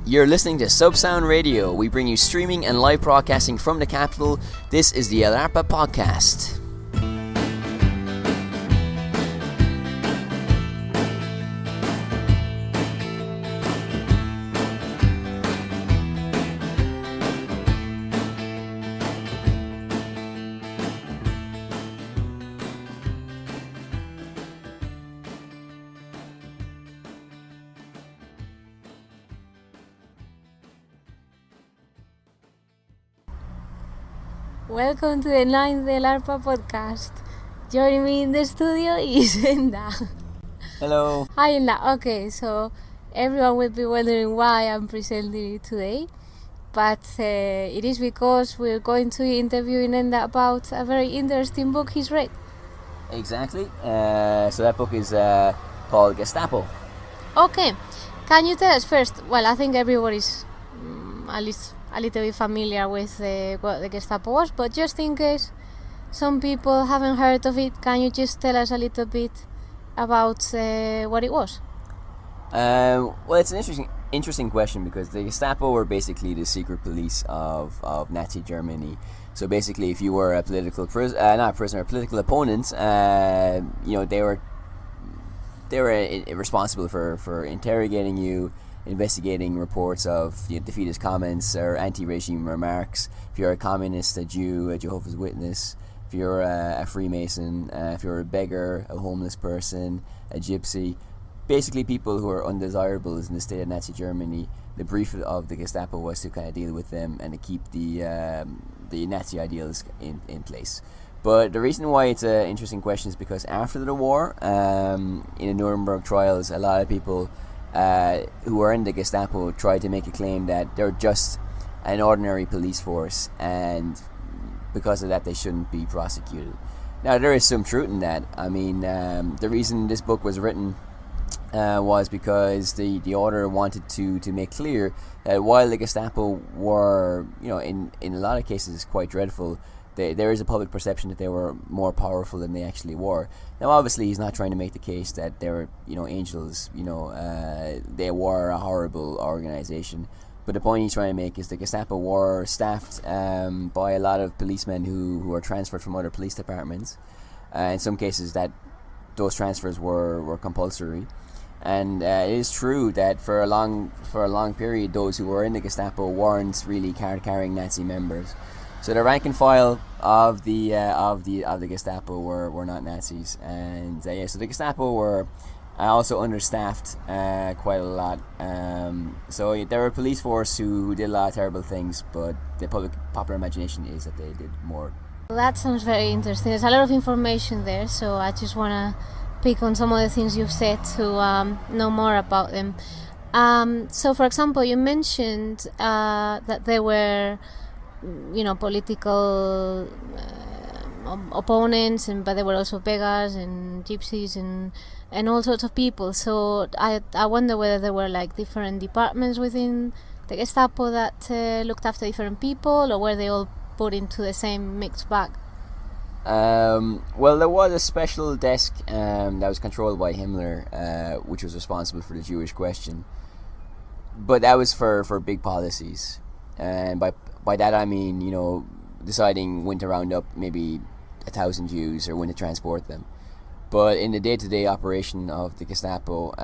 You're listening to Subsound Radio. We bring you streaming and live broadcasting from the capital. This is the Arpa podcast. Welcome to the 9th del Arpa podcast. Joining me in the studio is Enda. Hello. Hi Enda. Okay, so everyone will be wondering why I'm presenting it today. But it is because we're going to be interviewing Enda about a very interesting book he's read. Exactly. So that book is called Gestapo. Okay. Can you tell us first? Well, I think everybody's at least a little bit familiar with what the Gestapo was, but just in case some people haven't heard of it, can you just tell us a little bit about what it was? Well, it's an interesting question because the Gestapo were basically the secret police of Nazi Germany. So basically, if you were a political political opponent, they were responsible for interrogating you, investigating reports of defeatist comments or anti-regime remarks. If you're a communist, a Jew, a Jehovah's Witness, if you're a Freemason, if you're a beggar, a homeless person, a gypsy, basically people who are undesirables in the state of Nazi Germany, the brief of the Gestapo was to kind of deal with them and to keep the Nazi ideals in place. But the reason why it's an interesting question is because after the war, in the Nuremberg trials, a lot of people who were in the Gestapo tried to make a claim that they're just an ordinary police force and because of that they shouldn't be prosecuted. Now there is some truth in that. I mean, the reason this book was written was because the author wanted to make clear that while the Gestapo were, in a lot of cases quite dreadful, there is a public perception that they were more powerful than they actually were. Now, obviously, he's not trying to make the case that they were, angels. They were a horrible organization. But the point he's trying to make is the Gestapo were staffed by a lot of policemen who were transferred from other police departments. In some cases, those transfers were compulsory. And it is true that for a long period, those who were in the Gestapo weren't really card-carrying Nazi members. So the rank and file of the Gestapo were not Nazis, and so the Gestapo were also understaffed quite a lot. So there were a police force who did a lot of terrible things, but the popular imagination is that they did more. That sounds very interesting. There's a lot of information there, so I just want to pick on some of the things you've said to know more about them. So, for example, you mentioned that they were political opponents, but there were also beggars and gypsies and all sorts of people. So I wonder whether there were like different departments within the Gestapo that looked after different people, or were they all put into the same mixed bag? Well, there was a special desk that was controlled by Himmler, which was responsible for the Jewish question, but that was for big policies, and by that I mean, deciding when to round up maybe 1,000 Jews or when to transport them. But in the day-to-day operation of the Gestapo,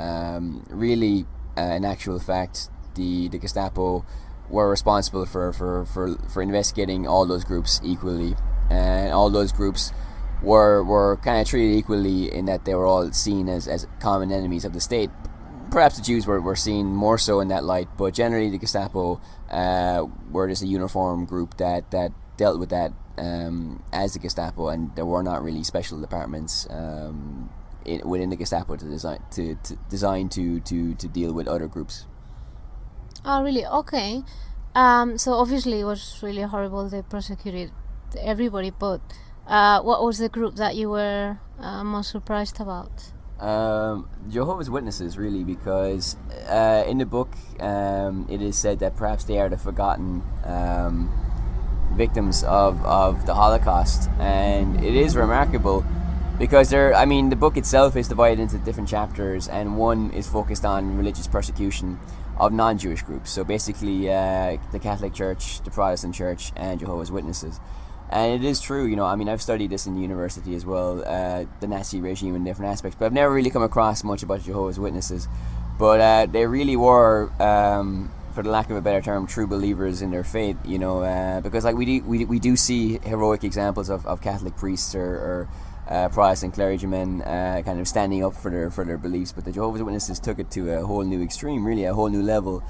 really, in actual fact, the Gestapo were responsible for investigating all those groups equally, and all those groups were kind of treated equally in that they were all seen as common enemies of the state. Perhaps the Jews were seen more so in that light, but generally the Gestapo were just a uniform group that dealt with that as the Gestapo, and there were not really special departments within the Gestapo designed to deal with other groups. Oh, really? Okay. So obviously it was really horrible. They prosecuted everybody, but what was the group that you were most surprised about? Jehovah's Witnesses, really, because in the book it is said that perhaps they are the forgotten victims of the Holocaust, and it is remarkable because the book itself is divided into different chapters, and one is focused on religious persecution of non-Jewish groups. So basically, the Catholic Church, the Protestant Church, and Jehovah's Witnesses. And it is true, you know, I mean, I've studied this in university as well, the Nazi regime in different aspects, but I've never really come across much about Jehovah's Witnesses. But they really were, for the lack of a better term, true believers in their faith, you know, because like we do see heroic examples of Catholic priests or Protestant clergymen kind of standing up for their beliefs, but the Jehovah's Witnesses took it to a whole new extreme, really, a whole new level.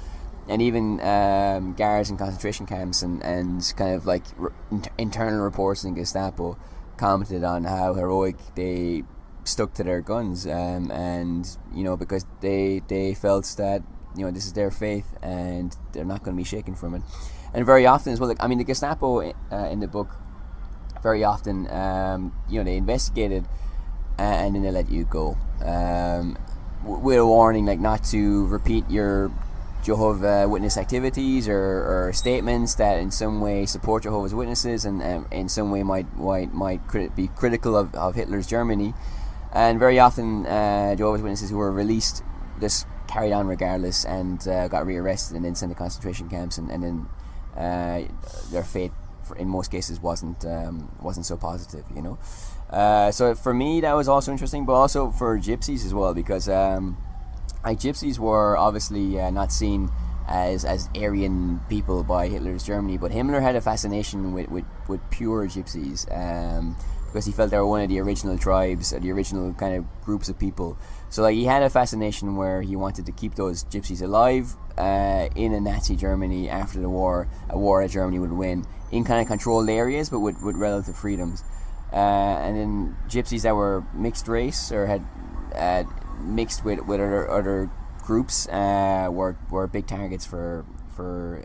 And even guards in concentration camps and kind of like internal reports in Gestapo commented on how heroic they stuck to their guns, and you know, because they felt that, you know, this is their faith and they're not going to be shaken from it. And very often as well, like, I mean, the Gestapo in the book, very often, you know, they investigated and then they let you go with a warning, like, not to repeat your Jehovah's Witness activities or statements that in some way support Jehovah's Witnesses and in some way might be critical of Hitler's Germany. And very often Jehovah's Witnesses who were released just carried on regardless and got rearrested and then sent to concentration camps, and then their fate in most cases wasn't so positive, you know. So for me that was also interesting, but also for gypsies as well, because like, gypsies were obviously not seen as Aryan people by Hitler's Germany, but Himmler had a fascination with pure gypsies, because he felt they were one of the original tribes, or the original kind of groups of people. So like, he had a fascination where he wanted to keep those gypsies alive in a Nazi Germany after the war, a war that Germany would win, in kind of controlled areas but with relative freedoms. And then gypsies that were mixed race or had mixed with other groups were big targets for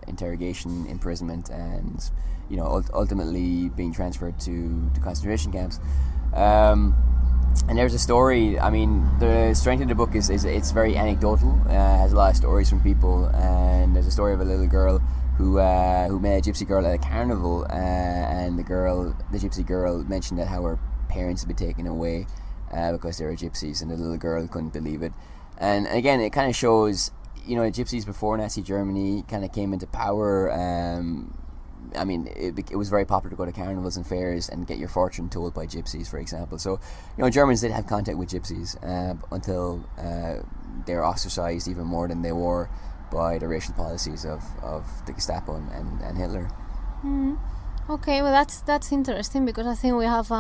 interrogation, imprisonment, and, you know, ultimately being transferred to concentration camps. And there's a story. I mean, the strength of the book is it's very anecdotal. Has a lot of stories from people, and there's a story of a little girl who met a gypsy girl at a carnival, and the gypsy girl mentioned that how her parents had been taken away because they were gypsies, and the little girl couldn't believe it. And again, it kind of shows, you know, gypsies before Nazi Germany kind of came into power. I mean, it was very popular to go to carnivals and fairs and get your fortune told by gypsies, for example. So, you know, Germans did have contact with gypsies until they were ostracized even more than they were by the racial policies of the Gestapo and Hitler. Mm. Okay, well, that's interesting, because I think we have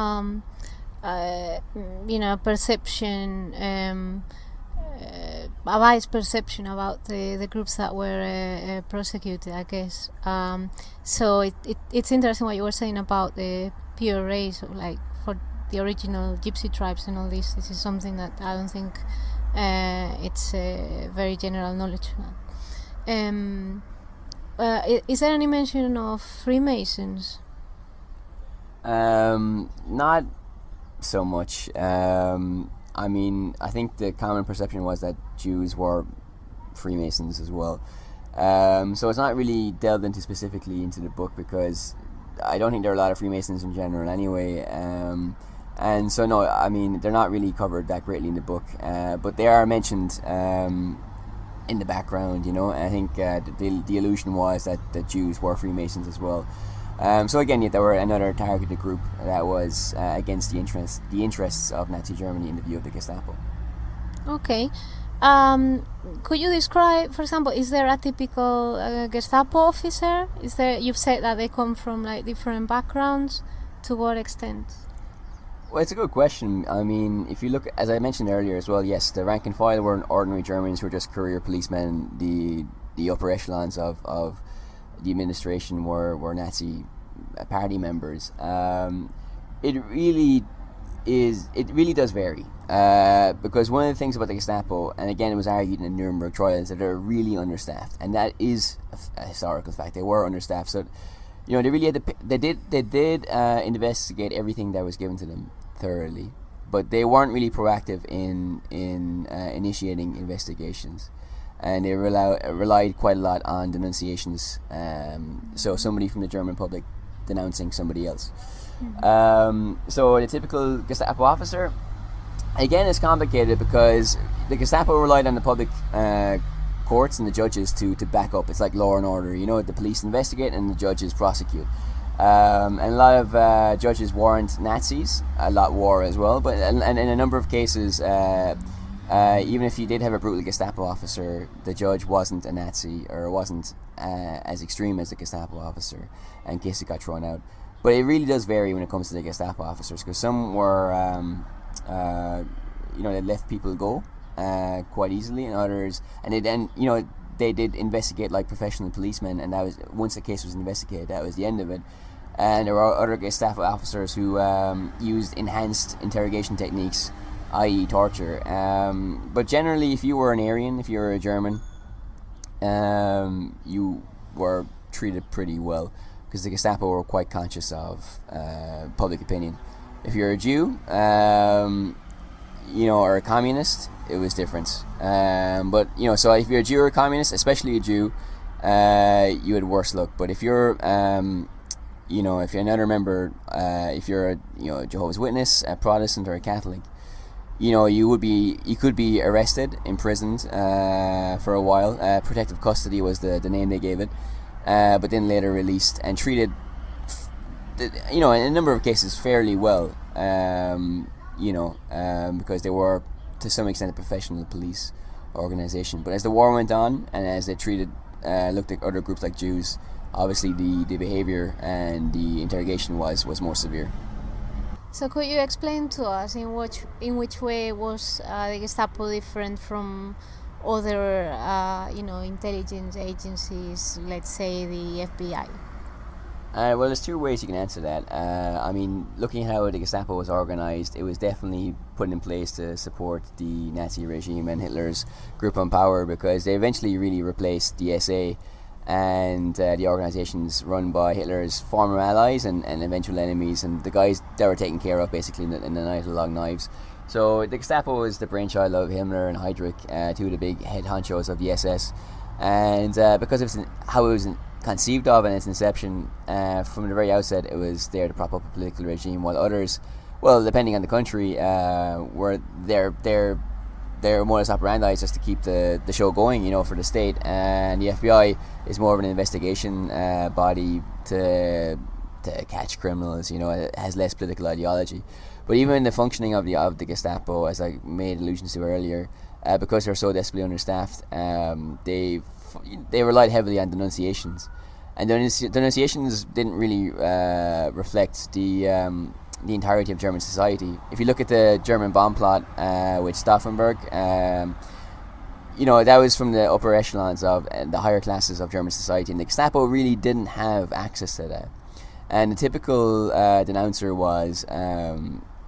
you know, perception, a biased perception about the groups that were prosecuted, I guess. So it's interesting what you were saying about the pure race, like for the original gypsy tribes and all this. This is something that I don't think it's very general knowledge now. Is there any mention of Freemasons? Not so much. I mean, I think the common perception was that Jews were Freemasons as well. So it's not really delved into specifically into the book, because I don't think there are a lot of Freemasons in general anyway. And so no, I mean, they're not really covered that greatly in the book, but they are mentioned in the background, you know. And I think the illusion was that Jews were Freemasons as well. So again, yet there were another targeted group that was against the interests of Nazi Germany in the view of the Gestapo. Okay. Could you describe, for example, is there a typical Gestapo officer? Is there? You've said that they come from like different backgrounds. To what extent? Well, it's a good question. I mean, if you look, as I mentioned earlier as well, yes, the rank and file were ordinary Germans who were just career policemen. The upper echelons of the administration were Nazi party members. It really does vary, because one of the things about the Gestapo, and again it was argued in the Nuremberg trials, that they're really understaffed, and that is a historical fact. They were understaffed, so you know, they really had they did investigate everything that was given to them thoroughly, but they weren't really proactive in initiating investigations. And they relied quite a lot on denunciations. So somebody from the German public denouncing somebody else. So the typical Gestapo officer, again, is complicated because the Gestapo relied on the public courts and the judges to back up. It's like Law and Order. The police investigate and the judges prosecute. And a lot of judges weren't Nazis. A lot were as well. But and in a number of cases, even if you did have a brutal Gestapo officer, the judge wasn't a Nazi or wasn't as extreme as the Gestapo officer, in case it got thrown out. But it really does vary when it comes to the Gestapo officers, because some were, they let people go quite easily, and others, they did investigate like professional policemen, and that was, once the case was investigated, that was the end of it. And there were other Gestapo officers who used enhanced interrogation techniques, i.e. torture. But generally, if you were an Aryan, if you were a German, you were treated pretty well, because the Gestapo were quite conscious of public opinion. If you're a Jew, or a communist, it was different. So if you're a Jew or a communist, especially a Jew, you had worse luck. But if you're, if you're another member, if you're a Jehovah's Witness, a Protestant, or a Catholic, you could be arrested, imprisoned for a while. Protective custody was the name they gave it. But then later released and treated, in a number of cases fairly well, because they were to some extent a professional police organization. But as the war went on, and as they looked at other groups like Jews, obviously the behavior and the interrogation was more severe. So could you explain to us in which way was the Gestapo different from other intelligence agencies, let's say the FBI? Well, there's two ways you can answer that. Looking at how the Gestapo was organized, it was definitely put in place to support the Nazi regime and Hitler's grip on power, because they eventually really replaced the SA and the organizations run by Hitler's former allies and eventual enemies, and the guys that were taken care of basically in the Night of the Long Knives. So the Gestapo was the brainchild of Himmler and Heydrich, two of the big head honchos of the SS, and because of how it was conceived of in its inception, from the very outset, it was there to prop up a political regime, while others, well, depending on the country, were their modus operandi is just to keep the show going, for the state. And the FBI is more of an investigation body to catch criminals. It has less political ideology. But even in the functioning of the Gestapo, as I made allusions to earlier, because they're so desperately understaffed, they relied heavily on denunciations, and denunciations didn't really reflect the entirety of German society. If you look at the German bomb plot with Stauffenberg, that was from the upper echelons of the higher classes of German society, and the Gestapo really didn't have access to that. And the typical denouncer was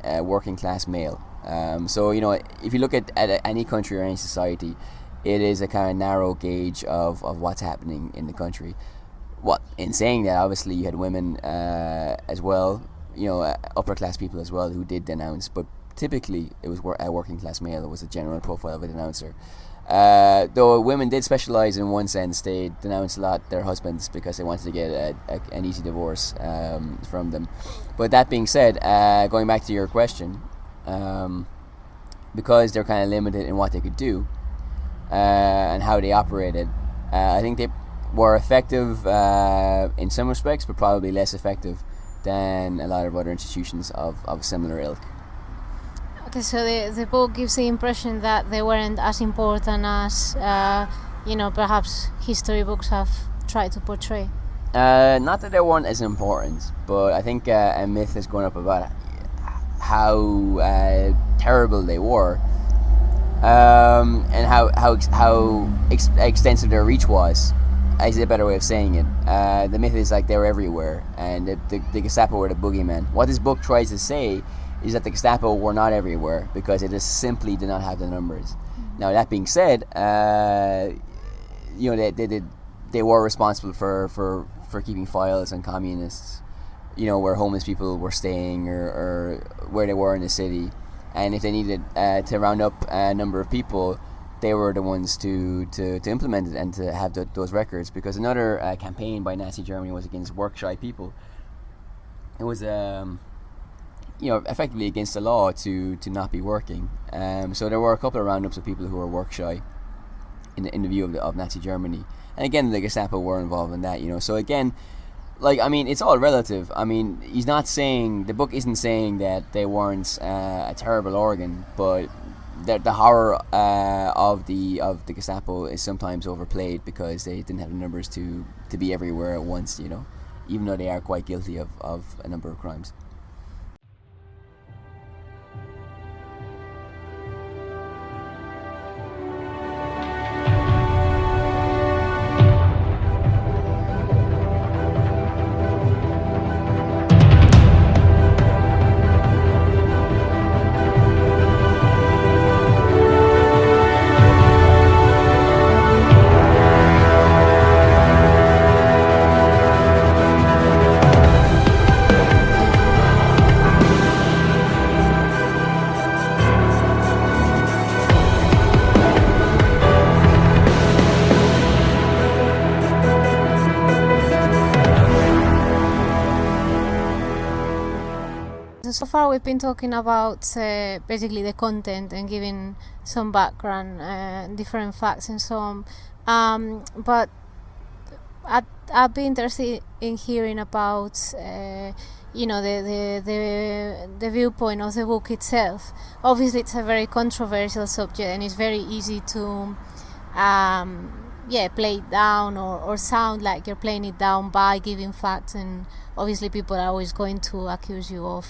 a working class male. If you look at any country or any society, it is a kind of narrow gauge of what's happening in the country. In saying that, obviously you had women as well, upper class people as well who did denounce, but typically it was a working class male. It was a general profile of a denouncer. Though women did specialize in one sense. They denounced a lot their husbands because they wanted to get an easy divorce from them. But that being said, going back to your question, because they're kind of limited in what they could do and how they operated, I think they were effective in some respects, but probably less effective than a lot of other institutions of similar ilk. Okay, so the book gives the impression that they weren't as important as perhaps history books have tried to portray. Not that they weren't as important, but I think a myth has grown up about how terrible they were, and how extensive their reach was. Is a better way of saying it. The myth is like they were everywhere, and the Gestapo were the boogeyman. What this book tries to say is that the Gestapo were not everywhere because they just simply did not have the numbers. Now, that being said, they were responsible for keeping files on communists, where homeless people were staying or where they were in the city, and if they needed to round up a number of people, they were the ones to implement it and to have those records. Because another campaign by Nazi Germany was against work-shy people. It was effectively against the law to not be working. So there were a couple of roundups of people who were work-shy, in the view of Nazi Germany. And again, the Gestapo were involved in that, So again, it's all relative. He's not saying, the book isn't saying that they weren't a terrible organ, but the horror of the Gestapo is sometimes overplayed because they didn't have the numbers to be everywhere at once, even though they are quite guilty of a number of crimes. So far we've been talking about basically the content and giving some background, different facts and so on. But I'd be interested in hearing about the viewpoint of the book itself. Obviously it's a very controversial subject and it's very easy to play it down or sound like you're playing it down by giving facts, and obviously people are always going to accuse you of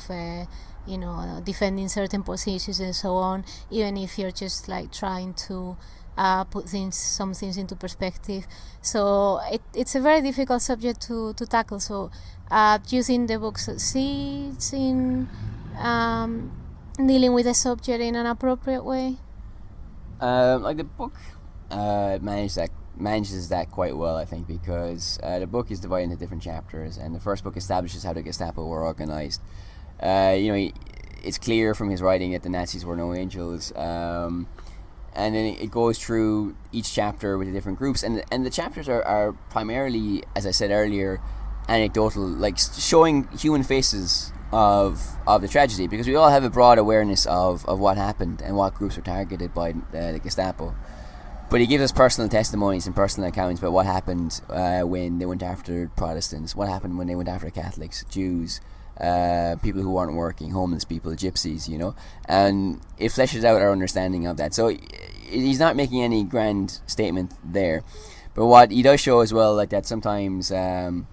defending certain positions and so on, even if you're just like trying to put some things into perspective. So it's a very difficult subject to tackle. So do you think the book succeeds in dealing with the subject in an appropriate way? The book manages that quite well, I think, because the book is divided into different chapters, and the first book establishes how the Gestapo were organized. It's clear from his writing that the Nazis were no angels, and then it goes through each chapter with the different groups, and the chapters are primarily, as I said earlier, anecdotal, like showing human faces of the tragedy, because we all have a broad awareness of what happened and what groups were targeted by the Gestapo. But he gives us personal testimonies and personal accounts about what happened when they went after Protestants, what happened when they went after Catholics, Jews, people who weren't working, homeless people, gypsies, and it fleshes out our understanding of that. So he's not making any grand statement there, but what he does show as well, like that sometimes, again,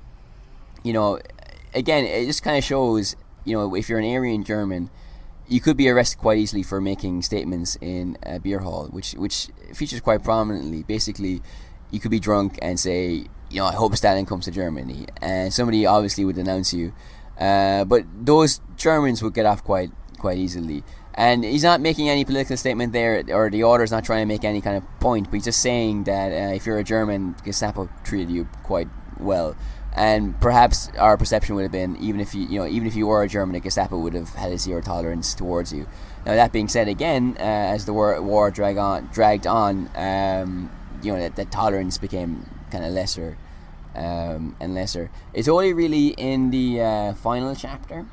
it just kind of shows, if you're an Aryan German, you could be arrested quite easily for making statements in a beer hall, which features quite prominently. Basically, you could be drunk and say, I hope Stalin comes to Germany, and somebody obviously would denounce you. But those Germans would get off quite easily. And he's not making any political statement there, or the author's not trying to make any kind of point, but he's just saying that if you're a German, Gestapo treated you quite well. And perhaps our perception would have been, even if you were a German, the Gestapo would have had a zero tolerance towards you. Now, that being said, again, as the war dragged on, that tolerance became kind of lesser and lesser. It's only really in the final chapter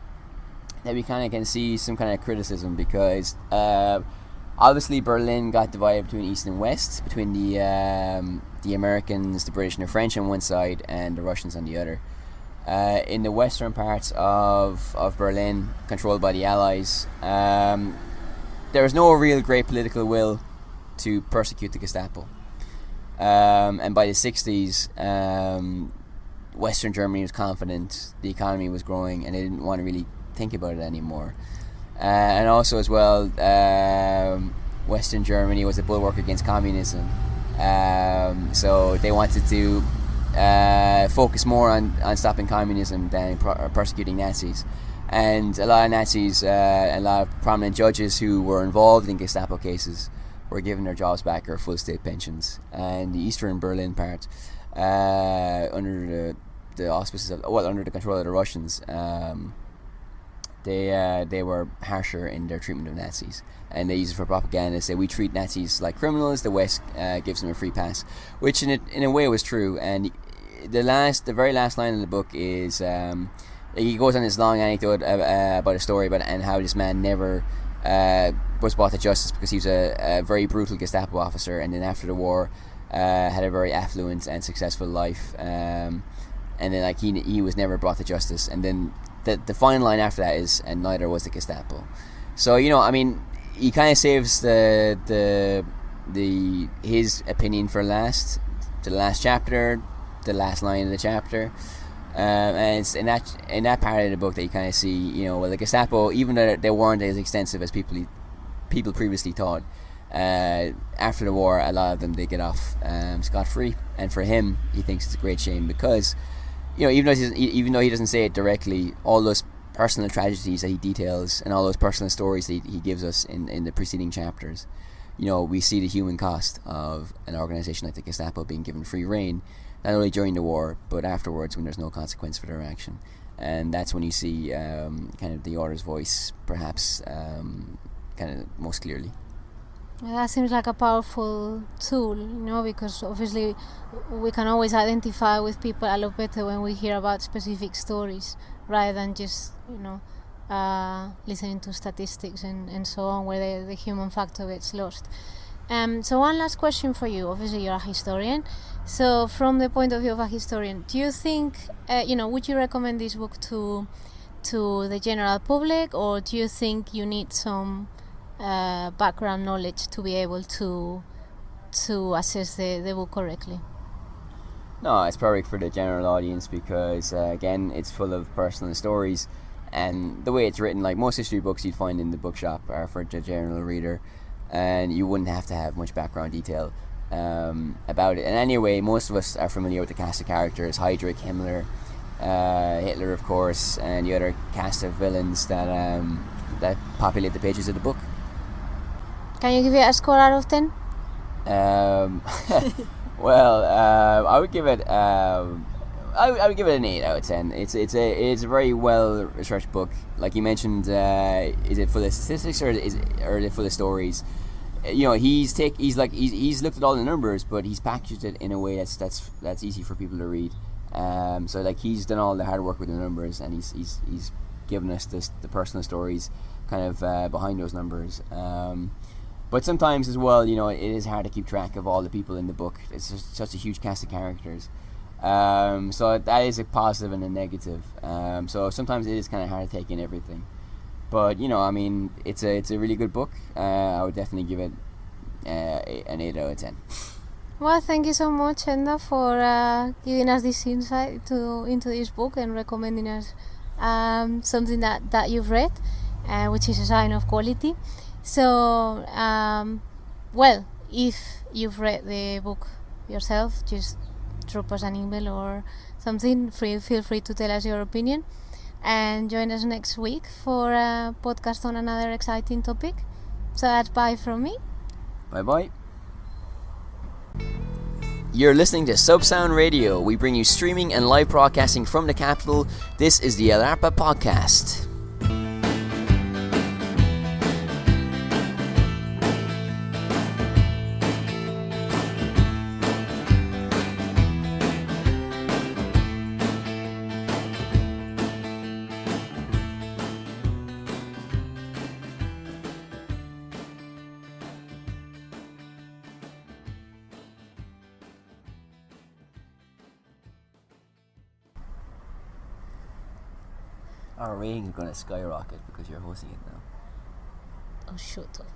that we kind of can see some kind of criticism, because obviously Berlin got divided between East and West, between the Americans, the British and the French on one side, and the Russians on the other. In the western parts of Berlin, controlled by the Allies, there was no real great political will to persecute the Gestapo. And by the 60s, Western Germany was confident, the economy was growing, and they didn't want to really think about it anymore. And also as well, Western Germany was a bulwark against communism. So they wanted to focus more on stopping communism than persecuting Nazis. And a lot of Nazis, a lot of prominent judges who were involved in Gestapo cases were given their jobs back or full state pensions. And the Eastern Berlin part, under the auspices of, under the control of the Russians, they were harsher in their treatment of Nazis, and they use it for propaganda. Say we treat Nazis like criminals, the West gives them a free pass, which in a way was true. And the very last line of the book is he goes on this long anecdote about a story about and how this man never was brought to justice because he was a very brutal Gestapo officer, and then after the war had a very affluent and successful life, and then like he was never brought to justice, and then the final line after that is, and neither was the Gestapo. So I mean, he kind of saves his opinion for last, to the last chapter, the last line of the chapter. And it's in that part of the book that you kind of see, well, the Gestapo, even though they weren't as extensive as people previously thought, after the war, a lot of them did get off scot-free. And for him, he thinks it's a great shame because, even though he doesn't say it directly, all those personal tragedies that he details and all those personal stories that he gives us in the preceding chapters, we see the human cost of an organization like the Gestapo being given free rein, not only during the war, but afterwards when there's no consequence for their action. And that's when you see kind of the author's voice, perhaps, kind of most clearly. That seems like a powerful tool, because obviously we can always identify with people a lot better when we hear about specific stories, rather than just, listening to statistics and so on, where the human factor gets lost. So one last question for you. Obviously, you're a historian. So from the point of view of a historian, do you think, would you recommend this book to the general public, or do you think you need some background knowledge to be able to assess the book correctly? No, it's perfect for the general audience because, again, it's full of personal stories, and the way it's written, like most history books you'd find in the bookshop, are for the general reader, and you wouldn't have to have much background detail about it. And anyway, most of us are familiar with the cast of characters: Heydrich, Himmler, Hitler, of course, and the other cast of villains that populate the pages of the book. Can you give it a score out of 10? Well, I would give it. I would give it an 8 out of 10. It's a very well researched book. Like you mentioned, is it full of statistics or is it full of stories? He's looked at all the numbers, but he's packaged it in a way that's easy for people to read. So like he's done all the hard work with the numbers, and he's given us the personal stories kind of behind those numbers. But sometimes as well, it is hard to keep track of all the people in the book. It's just such a huge cast of characters. So that is a positive and a negative. So sometimes it is kind of hard to take in everything. But it's a really good book. I would definitely give it an 8 out of 10. Well, thank you so much, Enda, for giving us this insight into this book and recommending us something that you've read, which is a sign of quality. So, if you've read the book yourself, just drop us an email or something. Feel free to tell us your opinion, and join us next week for a podcast on another exciting topic. So that's bye from me. Bye. You're listening to Subsound Radio. We bring you streaming and live broadcasting from the capital. This is the Arpa podcast. Our rating is going to skyrocket because you're hosting it now. Oh, shut up.